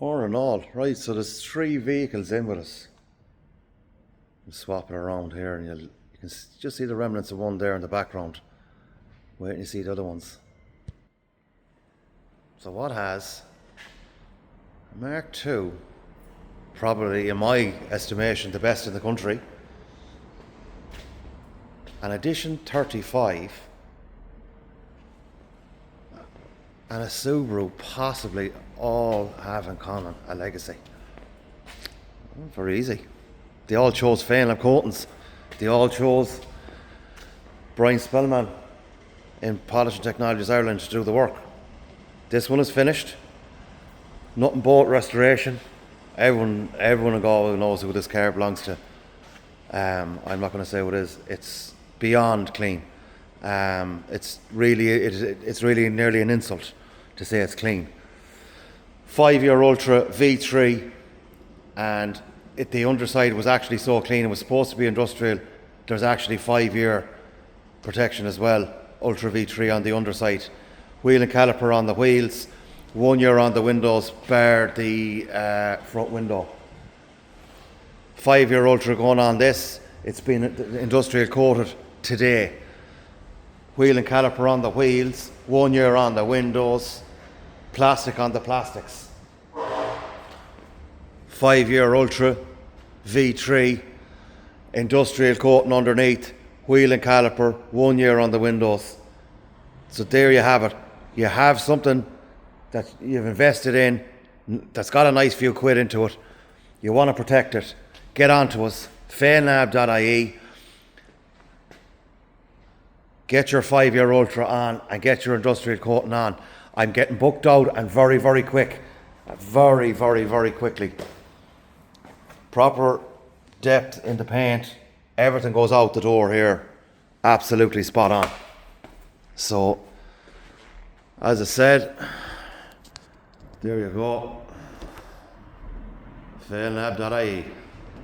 All in all, right, so there's 3 vehicles in with us. We'll swap it around here and you can just see the remnants of one there in the background. Wait and you see the other ones. So what has a Mark II, probably in my estimation the best in the country, an Edition 35, and a Subaru, possibly all have in common a legacy. Very easy. They all chose FEYNLAB coatings. They all chose Brian Spellman in Polishing Technologies Ireland to do the work. This one is finished. Nothing but restoration. Everyone in Galway knows who this car belongs to. I'm not going to say what it is. It's beyond clean. It's really nearly an insult to say it's clean. 5-year Ultra V3, and the underside was actually so clean. It was supposed to be industrial. There's actually 5-year protection as well. Ultra V3 on the underside. Wheel and caliper on the wheels. 1 year on the windows, bar the front window. 5-year Ultra going on this. It's been industrial coated today. Wheel and caliper on the wheels. 1 year on the windows. Plastic on the plastics. 5-year Ultra V3, industrial coating underneath, wheel and caliper, 1 year on the windows. So there you have it. You have something that you've invested in that's got a nice few quid into it. You want to protect it. Get on to us, FEYNLAB.ie. Get your 5-year Ultra on and get your industrial coating on. I'm getting booked out and very, very quick. Very, very, very quickly. Proper depth in the paint. Everything goes out the door here. Absolutely spot on. So, as I said, there you go. FEYNLAB.ie.